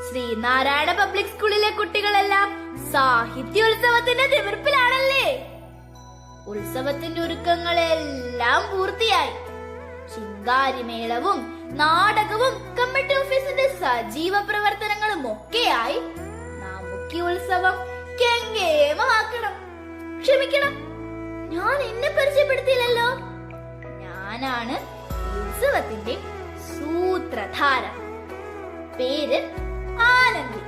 Sreenarayana public സ്കൂളിലെ കുട്ടികളെല്ലാം സാഹിത്യോത്സവത്തിന്റെ തിമിർപ്പിലാണല്ലേ. ഉത്സവത്തിന്റെ ഒരുക്കങ്ങളെല്ലാം പൂർത്തിയായി. ശിങ്കാരിമേളവും നാടകവും കമ്മിറ്റി ഓഫീസിന്റെ സജീവ പ്രവർത്തനങ്ങളും ഒക്കെയായി നമുക്ക് ഈ ഉത്സവം കെങ്കേമമാക്കണം. ക്ഷമിക്കണം, ഞാൻ എന്നെ പരിചയപ്പെടുത്തിയില്ലല്ലോ. ഞാനാണ് ഉത്സവത്തിന്റെ സൂത്രധാര. പേര് ആനന്ദി.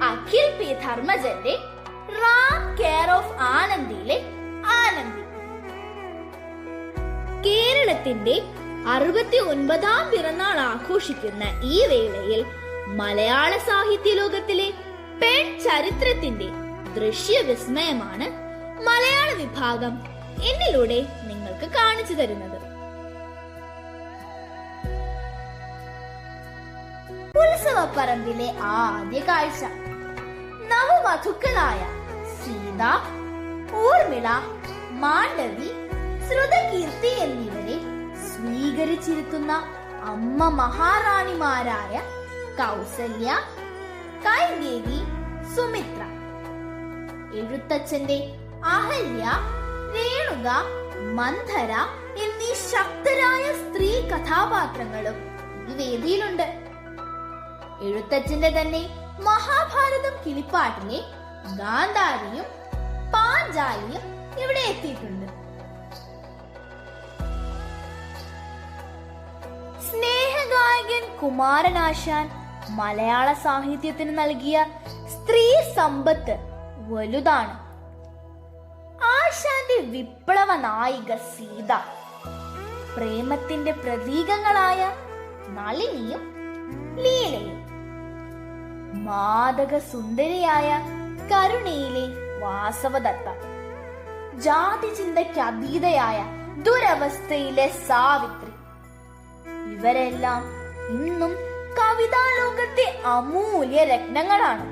അഖിൽ പി ധർമ്മജന്റെ റാം കെയർ ഓഫ് ആനന്ദിയിലെ ആനന്ദി. കേരളത്തിന്റെ 69ാം പിറന്നാൾ ആഘോഷിക്കുന്ന ഈ വേളയിൽ മലയാള സാഹിത്യ ലോകത്തിലെ പെൺ ചരിത്രത്തിന്റെ ദൃശ്യവിസ്മയമാണ് മലയാള വിഭാഗം എന്നിലൂടെ നിങ്ങൾക്ക് കാണിച്ചു തരുന്നത്. ഉത്സവപ്പറമ്പിലെ ആദ്യ കാഴ്ച നവവധുക്കളായ സീത, ഊർമിള, മാണ്ഡവി, ശ്രുതകീർത്തി എന്നിവരെ സ്വീകരിച്ചിരുത്തുന്ന അമ്മ മഹാറാണിമാരായ കൗസല്യ, കൈകേയി, സുമിത്ര. എഴുത്തച്ഛന്റെ അഹല്യ, രേണുക, മന്ധര എന്നീ ശക്തരായ സ്ത്രീ കഥാപാത്രങ്ങളും ഈ വേദിയിലുണ്ട്. എഴുത്തച്ഛന്റെ തന്നെ മഹാഭാരതം കിളിപ്പാട്ടിലെ ഗാന്ധാരിയും പാഞ്ചാലിയും ഇവിടെ എത്തിയിട്ടുണ്ട്. സ്നേഹഗായകൻ കുമാരനാശാൻ മലയാള സാഹിത്യത്തിന് നൽകിയ സ്ത്രീ സമ്പത്ത് വലുതാണ്. ആശാന്റെ വിപ്ലവ നായിക സീത, പ്രേമത്തിന്റെ പ്രതീകങ്ങളായ നളിനിയും ലീലയും, മാദക സുന്ദരിയായ കരുണയിലെ വാസവദത്ത, ജാതി ചിന്തയ്ക്ക് അതീതയായ ദുരവസ്ഥയിലെ സാവിത്രി. ഇവരെല്ലാം ഇന്നും കവിതാ ലോകത്തെ അമൂല്യ രത്നങ്ങളാണ്.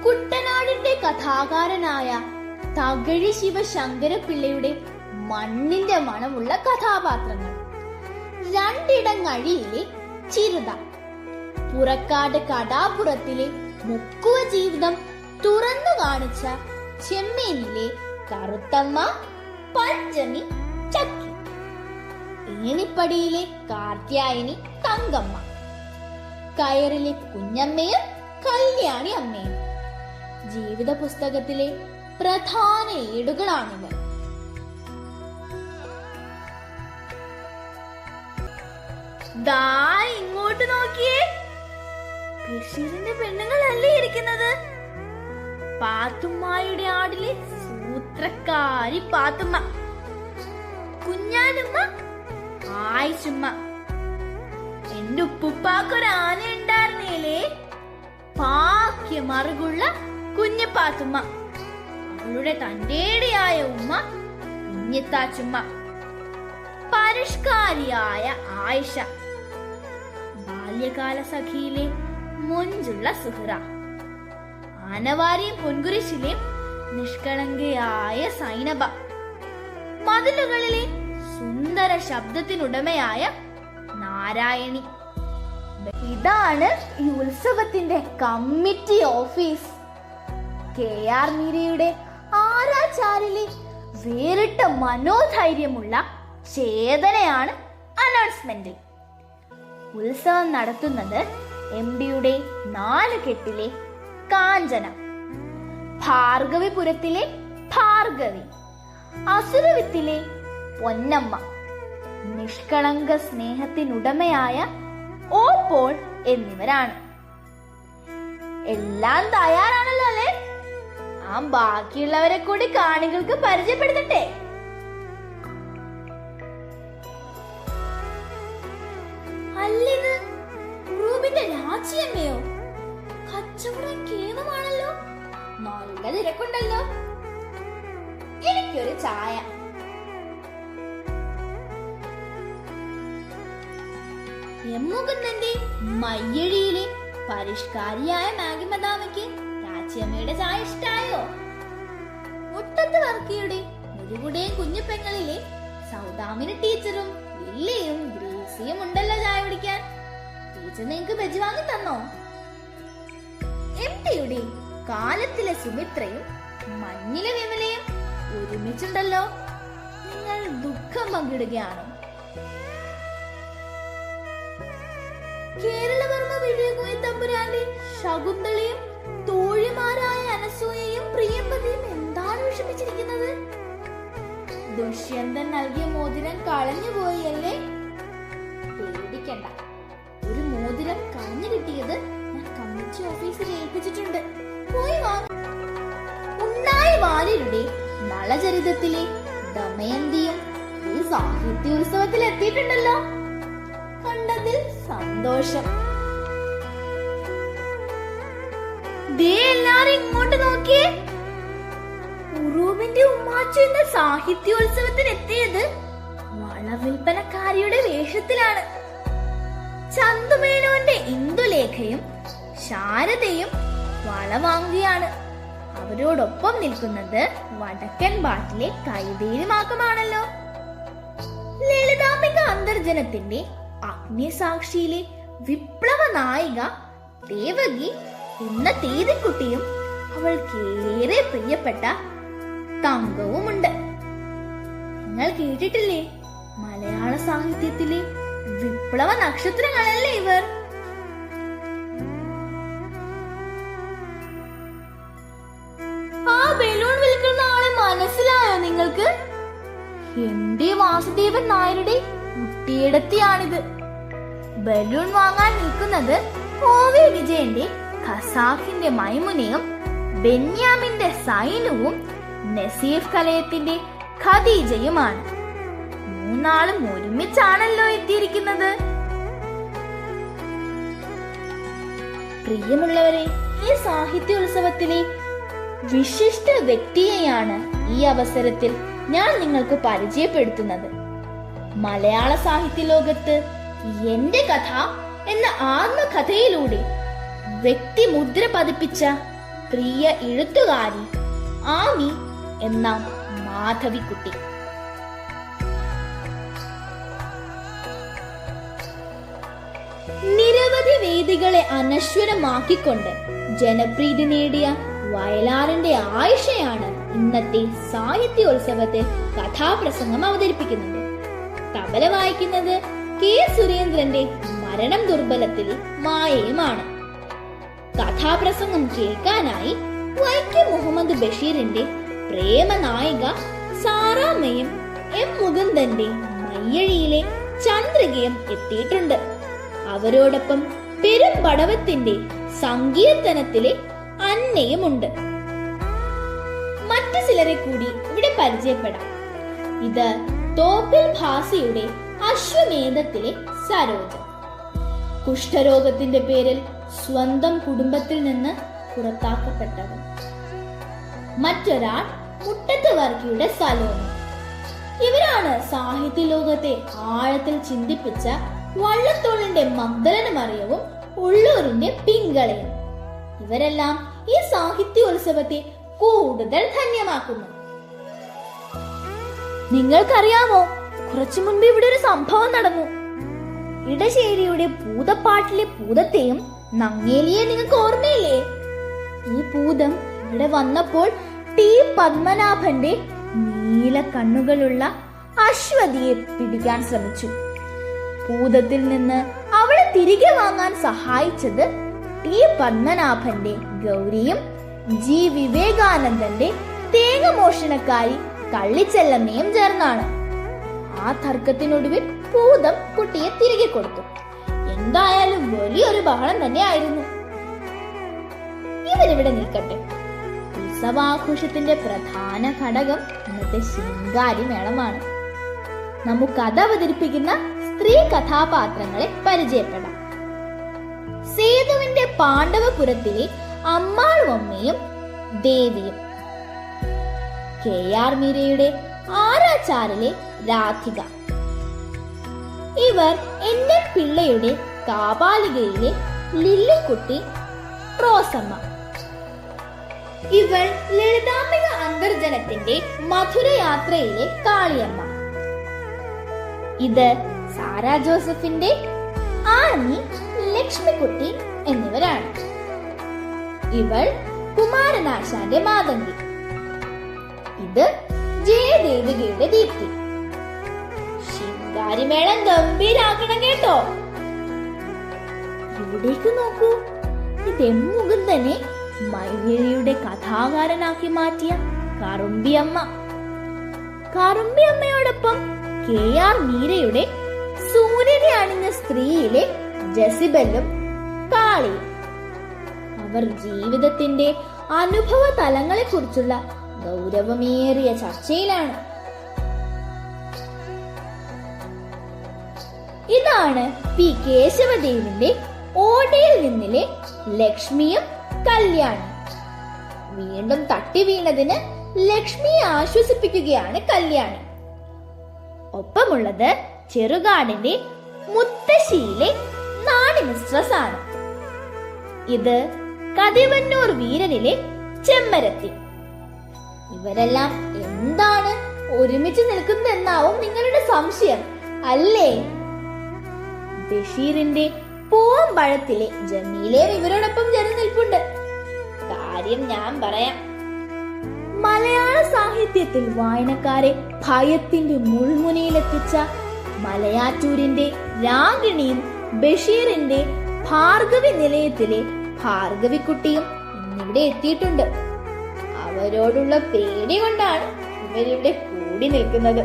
കുട്ടനാടിന്റെ കഥാകാരനായ തകഴി ശിവശങ്കരപിള്ളയുടെ മണ്ണിന്റെ മണമുള്ള കഥാപാത്രങ്ങൾ. രണ്ടിടങ്ങഴിയിലെ ചിരുത, പുറക്കാട് കടാപുറത്തിലെ മുക്കുവ ജീവിതം തുറന്നു കാണിച്ച ചെമ്മീനിലെ കറുത്തമ്മ, പഞ്ചമി, ചക്കി, ഏണിപ്പടിയിലെ കാർത്യായനി, തങ്കമ്മ, കയറിലെ കുഞ്ഞമ്മയും കല്യാണി അമ്മയും ജീവിത പുസ്തകത്തിലെ പ്രധാന ഏടുകളാണിവർ. ദാ ഇങ്ങോട്ട് നോക്കിയേ, ബഷീറിന്റെ പെണ്ണുങ്ങളല്ലേ ഇരിക്കുന്നത്. പാത്തുമ്മയുടെ ആടിലെ സൂത്രക്കാരി പാത്തുമ്മ, കുഞ്ഞാനുമ്മ, ആയിഷുമ്മ. എന്റെ ഉപ്പുപ്പാക്കൊരാന ഉണ്ടായിരുന്നേലേ, പാക്യമറുകുള്ള കുഞ്ഞു പാത്തുമ്മ. അവളുടെ തന്റേടിയായ ഉമ്മ കുഞ്ഞിത്താച്ചുമ്മ, പരിഷ്കാരിയായ ആയിഷ, ബാല്യകാല സഖിയിലെ മൊഞ്ചുള്ള സുഹ്റ, ആനവാരിയും പൊൻകുരിശിലെ നിഷ്കളങ്കയായ സൈനബ, മതിലുകളിലെ സുന്ദര ശബ്ദത്തിനുടമയായ നാരായണി. ഇതാണ് ഈ ഉത്സവത്തിന്റെ കമ്മിറ്റി ഓഫീസ്. KR മീരയുടെ ആരാച്ചാരിലെ വേറിട്ട മനോധൈര്യമുള്ള ചേതനയാണ് അനൗൺസ്മെന്റിൽ. ഉത്സവം നടത്തുന്നത് MDയുടെ 4 കെട്ടിലെ കാഞ്ചന, ഭാർഗവിപുരത്തിലെ ഭാർഗവി, അസുരവിത്തിലെ പൊന്നമ്മ, നിഷ്കളങ്ക സ്നേഹത്തിനുടമയായ ഓ പോൾ എന്നിവരാണ്. എല്ലാം തയ്യാറാണല്ലോ അല്ലേ? ആ ബാക്കിയുള്ളവരെ കൂടി കാണികൾക്ക് പരിചയപ്പെടുത്തട്ടെ. അല്ലിത് റൂബിന്റെ രാജിയമ്മയോ? കച്ചവടം കേവമാണല്ലോ, നല്ല തിരക്കുണ്ടല്ലോ. എനിക്കൊരു ചായ. എമ്മുകുന്നന്റെ മയ്യഴിയിലെ പരിഷ്കാരിയായ മാഗി മദാമയ്ക്ക് രാച്ചിയമ്മയുടെ ചായ ഇഷ്ടായോ? മുട്ടത്ത് വർക്കിയുടെ മുരുകുടേയും കുഞ്ഞുപെങ്ങളിലെ സൗദാമിനി ടീച്ചറും ലില്ലിയും ഗ്രേസിയും ഉണ്ടല്ലോ ചായ കുടിക്കാൻ. ടീച്ചർ നിങ്ങൾക്ക് ബജ്ജി വാങ്ങി തന്നോ? എംടിയുടെ കാലത്തിലെ സുമിത്രയും മഞ്ഞിലെ വിമലയും ഒരുമിച്ചുണ്ടല്ലോ. നിങ്ങൾ ദുഃഖം പങ്കിടുകയാണോ? കേരളവർമ്മ വിജയകോയി തമ്പുരാന്റെ ശകുന്തളയും തോഴിമാരായ അനസൂയയും പ്രിയമ്പതിയും എന്താണ് വിഷമിച്ചിരിക്കുന്നത്? ദുഷ്യന്തൻ നൽകിയ മോതിരം കളഞ്ഞുപോയി അല്ലേ? പേടിക്കണ്ട, ഒരു മോതിരം കളഞ്ഞു കിട്ടിയത് ഞാൻ കമ്മിറ്റി ഓഫീസിൽ ഏൽപ്പിച്ചിട്ടുണ്ട്. പോയി വാങ്ങ. ഉണ്ണായി വാര്യരുടെ നളചരിതത്തിലെ ദമയന്തിയും ഈ സാഹിത്യോത്സവത്തിൽ എത്തിയിട്ടുണ്ടല്ലോ. കണ്ടതിൽ സന്തോഷം. ദേ എല്ലാരും ഇങ്ങോട്ട് നോക്കിയേ. ഉറൂബിന്റെ ഉമ്മാച്ചു എന്ന സാഹിത്യോത്സവത്തിന് എത്തിയത് വളവിൽപ്പനക്കാരിയുടെ വേഷത്തിലാണ്. ചന്തുമേനോന്റെ ഇന്ദുലേഖയും ശാരദയും വള വാങ്ങുകയാണ്. അവരോടൊപ്പം നിൽക്കുന്നത് വടക്കൻ ബാട്ടിലെ കൈതേരിമാക്കമാണല്ലോ. ലളിതാംബിക അന്തർജനത്തിന്റെ അഗ്നിസാക്ഷിയിലെ വിപ്ലവ നായിക ദേവകി എന്ന തേതിക്കുട്ടിയും അവൾക്കേറെ പ്രിയപ്പെട്ട തങ്കവുമുണ്ട്. നിങ്ങൾ കേട്ടിട്ടില്ലേ, മലയാള സാഹിത്യത്തിലെ വിപ്ലവ നക്ഷത്രങ്ങളല്ലേ ഇവർ? ആ ബലൂൺ വിൽക്കുന്ന ആളെ മനസ്സിലായോ നിങ്ങൾക്ക്? എന്റെ വാസുദേവൻ നായരുടെ കുട്ടിയിടത്തിയാണിത്. ബലൂൺ വാങ്ങാൻ നിൽക്കുന്നത് OV വിജയന്റെ ഖസാക്കിന്റെ മൈമുനയും ബെന്യാമിന്റെ സൈനുവും നസീഫ് കലയത്തിന്റെ ഖദീജയുമാണ്. മൂന്നാളും ഒരുമിച്ചാണല്ലോ എത്തിയിരിക്കുന്നത്. പ്രിയമുള്ളവരെ, ഈ സാഹിത്യോത്സവത്തിലെ വിശിഷ്ട വ്യക്തിയെയാണ് ഈ അവസരത്തിൽ ഞാൻ നിങ്ങൾക്ക് പരിചയപ്പെടുത്തുന്നത്. മലയാള സാഹിത്യ ലോകത്ത് എന്റെ കഥ എന്ന ആത്മകഥയിലൂടെ വ്യക്തിമുദ്ര പതിപ്പിച്ച പ്രിയ എഴുത്തുകാരി ആമി എന്ന മാധവിക്കുട്ടി. നിരവധി വേദികളെ അനശ്വരമാക്കിക്കൊണ്ട് ജനപ്രീതി നേടിയ വയലാറിന്റെ ആയിഷയാണ് ഇന്നത്തെ സാഹിത്യോത്സവത്തിൽ കഥാപ്രസംഗം അവതരിപ്പിക്കുന്നത്. തബല വായിക്കുന്നത് കെ സുരേന്ദ്രന്റെ മരണം ദുർബലത്തിലെ മായയുമാണ്. കഥാപ്രസംഗം കേൾക്കാനായി വൈക്കം മുഹമ്മദ് ബഷീറിന്റെ പ്രേമനായിക സാറാമ്മയും M മുകുന്ദന്റെ മയ്യഴിയിലെ ചന്ദ്രികയും എത്തിയിട്ടുണ്ട്. അവരോടൊപ്പം പെരുമ്പടവത്തിന്റെ സങ്കീർത്തനത്തിലെ അന്നയുമുണ്ട്. മറ്റു ചിലരെ കൂടി ഇവിടെ പരിചയപ്പെടാം. ഇത് തോപ്പിൽ ഭാസിയുടെ അശ്വമേധത്തിലെ സരോജ. കുഷ്ഠരോഗത്തിന്റെ പേരിൽ സ്വന്തം കുടുംബത്തിൽ നിന്ന് പുറത്താക്കപ്പെട്ടവൻ. മറ്റൊരാൾ മുട്ടത്ത് വർക്കിയുടെ സലോമി. ഇവരാണ് സാഹിത്യ ലോകത്തെ ആഴത്തിൽ ചിന്തിപ്പിച്ച വള്ളത്തോളിന്റെ മഗ്ദലന മറിയവും ഉള്ളൂരിന്റെ പിങ്കളയും. ഇവരെല്ലാം ഈ സാഹിത്യോത്സവത്തെ കൂടുതൽ ധന്യമാക്കുന്നു. നിങ്ങൾക്കറിയാമോ, കുറച്ചു മുൻപ് ഇവിടെ ഒരു സംഭവം നടന്നു. ഇടശ്ശേരിയുടെ പൂതപ്പാട്ടിലെ പൂതത്തെയും നങ്ങേലിയെ നിങ്ങൾക്ക് ഓർമ്മയില്ലേ? ഈ പൂതം ഇവിടെ വന്നപ്പോൾ T പത്മനാഭന്റെ നീല കണ്ണുകളുള്ള അശ്വതിയെ പിടിക്കാൻ ശ്രമിച്ചു. പൂതത്തിൽ നിന്ന് അവളെ തിരികെ വാങ്ങാൻ സഹായിച്ചത് T പത്മനാഭന്റെ ഗൗരിയും G വിവേകാനന്ദന്റെ തേങ്ങ മോഷണക്കാരി കള്ളിച്ചെല്ലമ്മയും ചേർന്നാണ്. ആ തർക്കത്തിനൊടുവിൽ പൂതം കുട്ടിയെ തിരികെ കൊടുത്തു. എന്തായാലും വലിയൊരു ബഹളം തന്നെയായിരുന്നു. ഇവരിവിടെ നിൽക്കട്ടെ. ഉത്സവാഘോഷത്തിന്റെ പ്രധാന ഘടകം ഇന്നത്തെ ശൃംഗാരി മേളമാണ്. നമുക്ക് കഥ അവതരിപ്പിക്കുന്ന സ്ത്രീ കഥാപാത്രങ്ങളെ പരിചയപ്പെടാം. സേതുവിന്റെ പാണ്ഡവപുരത്തിലെ അമ്മാളും അമ്മയും ദേവിയും, KR മീരയുടെ ആരാച്ചാറിലെ രാധിക, ഇവർ NN പിള്ളയുടെ കാപാലികയിലെ ലില്ലിക്കുട്ടി, റോസമ്മ, ഇവൾ ലളിതാംബിക അന്തർജനത്തിന്റെ മധുരയാത്രയിലെ കാളിയമ്മ, ഇത് സാറാ ജോസഫിന്റെ ആണി ലക്ഷ്മിക്കുട്ടി എന്നിവരാണ്. ഇവൾ കുമാരനാശാന്റെ മാതങ്കി. ഇത് ജയദേവികയുടെ ദീപ്തി. ശിങ്കാരിമേളം ഗംഭീരാക്കണം കേട്ടോ. ഇവിടേക്ക് നോക്കൂ, ഇതെമ്മുകുന്ദനെ മൈഥിലിയുടെ കഥാകാരനാക്കി മാറ്റിയ കറുമ്പിയമ്മ. കറുമ്പിയമ്മയോടൊപ്പം KR മീരയുടെ സൂര്യനെ അണിഞ്ഞ സ്ത്രീയിലെ ജസിബലും കാളിയും. അവർ ജീവിതത്തിന്റെ അനുഭവ തലങ്ങളെ കുറിച്ചുള്ള ഗൗരവമേറിയ ചർച്ചയിലാണ്. ഇതാണ് പി കേശവദേവിന്റെ ഓടയിൽ നിന്നിലെ ലക്ഷ്മിയും കല്യാണി. വീണ്ടും തട്ടി വീണതിന് ലക്ഷ്മിയെ ആശ്വസിപ്പിക്കുകയാണ് കല്യാണി. ഒപ്പമുള്ളത് ചെറുകാടിന്റെ മുത്തശ്ശിയിലെ നാണി മിസ്ട്രസ് ആണ്. ഇത് കതിവന്നൂർ വീരനിലെ ചെമ്മരത്തി. ഇവരെല്ലാം എന്താണ് ഒരുമിച്ച് നിൽക്കുന്നതെന്നാവും നിങ്ങളുടെ സംശയം അല്ലേ? ബഷീറിന്റെ പൂവമ്പഴത്തിലെ ജമീലയും ഇവരോടൊപ്പം ചേർന്ന് നിൽപ്പുണ്ട്. കാര്യം ഞാൻ പറയാം. മലയാള സാഹിത്യത്തിൽ വായനക്കാരെ ഭയത്തിന്റെ മുൾമുനയിലെത്തിച്ച മലയാറ്റൂരിന്റെ രാഗിണിയും ബഷീറിന്റെ ഭാർഗവി നിലയത്തിലെ ഭാർഗവിക്കുട്ടിയും ഇന്നിവിടെ എത്തിയിട്ടുണ്ട്. അവരോടുള്ള പേടി കൊണ്ടാണ് ഇവരിവിടെ കൂടി നിൽക്കുന്നത്.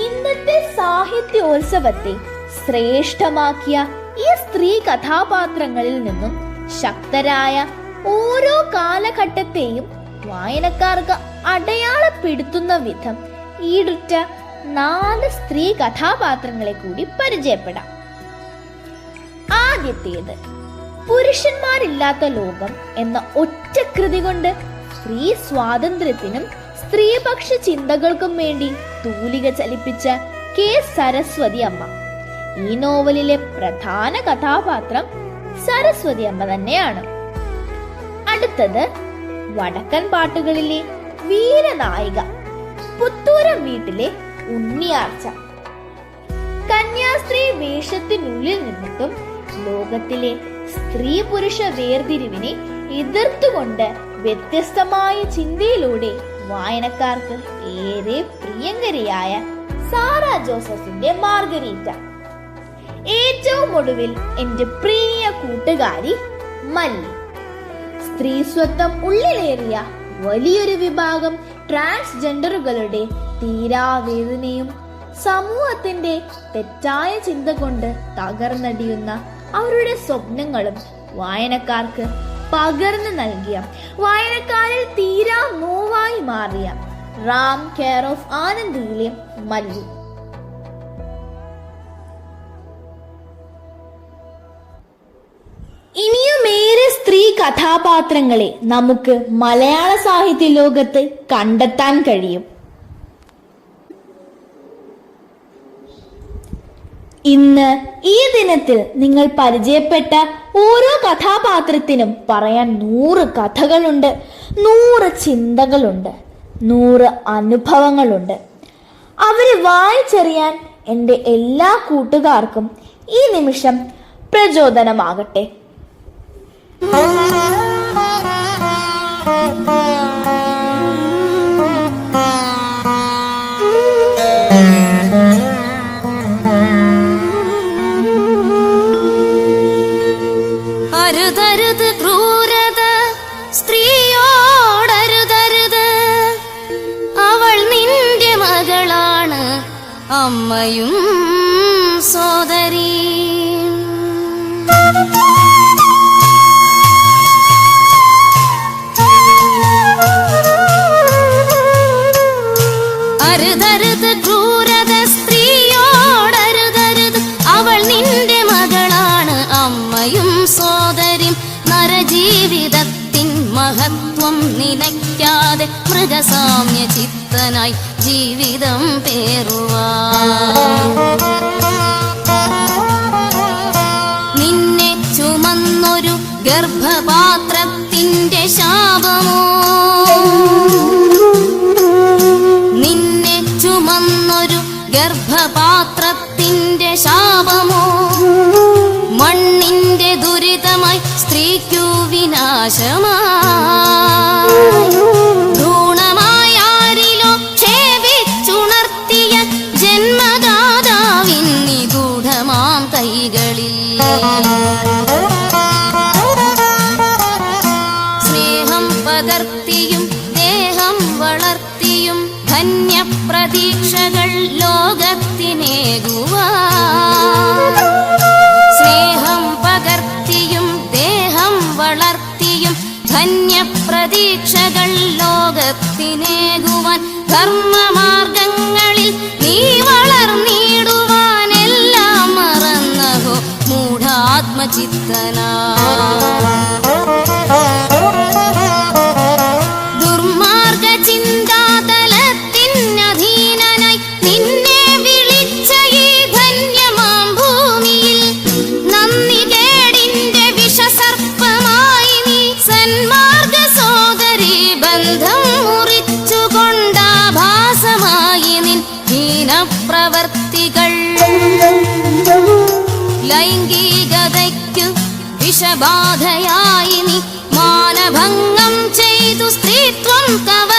ഇന്നത്തെ സാഹിത്യോത്സവത്തെ ശ്രേഷ്ഠമാക്കിയ ഈ സ്ത്രീ കഥാപാത്രങ്ങളിൽ നിന്നും ശക്തരായ ഓരോ കാലഘട്ടത്തെയും വായനക്കാർക്ക് അടയാളപ്പെടുത്തുന്ന വിധം ഈടുറ്റ 4 സ്ത്രീ കഥാപാത്രങ്ങളെ കൂടി പരിചയപ്പെടാം. ആദ്യത്തേത് പുരുഷന്മാരില്ലാത്ത ലോകം എന്ന ഒറ്റ കൃതി കൊണ്ട് സ്ത്രീ സ്വാതന്ത്ര്യത്തിനും സ്ത്രീപക്ഷ ചിന്തകൾക്കും വേണ്ടി തൂലിക ചലിപ്പിച്ച കെ സരസ്വതി അമ്മ. ഈ നോവലിലെ പ്രധാന കഥാപാത്രം സരസ്വതി അമ്മ തന്നെയാണ്. അടുത്തത് വടക്കൻ പാട്ടുകളിലെ വീരനായിക പുത്തൂരം വീട്ടിലെ ഉണ്ണിയാർച്ച. കന്യാസ്ത്രീ വേഷത്തിനുള്ളിൽ നിന്നിട്ടും ലോകത്തിലെ സ്ത്രീ പുരുഷ വേർതിരിവിനെ എതിർത്തുകൊണ്ട് വ്യത്യസ്തമായ ചിന്തയിലൂടെ വായനക്കാർക്ക് ഏറെ പ്രിയങ്കരിയായ സാറാ ജോസഫിന്റെ മാർഗരീറ്റ. ഏറ്റവും ഒടുവിൽ എന്റെ പ്രിയ കൂട്ടുകാരി മല്ലി. സ്ത്രീസ്വത്വം ഉള്ളിലേറിയ വലിയൊരു വിഭാഗം ട്രാൻസ്ജെൻഡറുകളുടെ തീരാവേദനയും സമൂഹത്തിന്റെ തെറ്റായ ചിന്ത കൊണ്ട് തകർന്നടിയുന്ന അവരുടെ സ്വപ്നങ്ങളും വായനക്കാർക്ക് പകർന്നു നൽകിയ, വായനക്കാരിൽ തീരാ നോവായി മാറിയ റാം കെയർ ഓഫ് ആനന്ദിയിലെ മല്ലി. ഇനിയുമേറെ സ്ത്രീ കഥാപാത്രങ്ങളെ നമുക്ക് മലയാള സാഹിത്യ ലോകത്ത് കണ്ടെത്താൻ കഴിയും. ഇന്ന് ഈ ദിനത്തിൽ നിങ്ങൾ പരിചയപ്പെട്ട ഓരോ കഥാപാത്രത്തിനും പറയാൻ 100 കഥകളുണ്ട്, 100 ചിന്തകളുണ്ട്, 100 അനുഭവങ്ങളുണ്ട്. അവരെ വായിച്ചറിയാൻ എൻ്റെ എല്ലാ കൂട്ടുകാർക്കും ഈ നിമിഷം പ്രചോദനമാകട്ടെ. അരുതരുത് ക്രൂരത സ്ത്രീയോടരുതരുത്, അവൾ നിന്റെ മകളാണ്, അമ്മയും സോദരി. അരുതരുത് ക്രൂരത സ്ത്രീയോടരുതരുത്, അവൾ നിന്റെ മകളാണ്, അമ്മയും സോദരിയും. നരജീവിതത്തിൻ മഹത്വം നിലയ്ക്കാതെ മൃഗസാമ്യ ചിത്തനായി ജീവിതം പേറുവാൻ നിന്നെ ചുമന്നൊരു ഗർഭപാത്രത്തിന്റെ ശാപമോ, നിന്നെ ചുമന്നൊരു ഗർഭപാത്രത്തിന്റെ ശാപമോ മണ്ണിന്റെ ദുരിതമായി സ്ത്രീക്കു വിനാശമായി ഭ്രൂണമായാരിലോ ക്ഷേപിച്ചുണർത്തിയ ജന്മദാതാവിൻ നിഗൂഢമാം കൈകളിൽ സ്നേഹം പകർത്തിയും ദേഹം വളർത്തിയും ധന്യപ്രതീക്ഷകൾ ലോകത്തിനേകുവാൻ സ്നേഹം പകർത്തിയും ദേഹം വളർത്തിയും ധന്യപ്രതീക്ഷകൾ ലോകത്തിനേകുവാൻ ധർമ്മമാർഗങ്ങളിൽ നീ വളർന്നിടുവാൻ എല്ലാം മറന്നഹോ മൂഢാത്മചിത്തനാ ദുർമാർഗ ചിന്താതലത്തിനധീനനായി നിന്നെ വിളിച്ച ഈ ധന്യമാം ഭൂമിയിൽ നന്ദികേടിന്റെ വിഷസർപ്പമായി നീ സന്മാർഗ സോദരീ ബന്ധം മുറിച്ചുകൊണ്ടാഭാസമായി നിൻ ഹീനപ്രവർത്തികൾ ലൈംഗികതയ്ക്കു വിഷബാധയായി നീ മാനഭംഗം ചെയ്തു സ്ത്രീത്വം കവ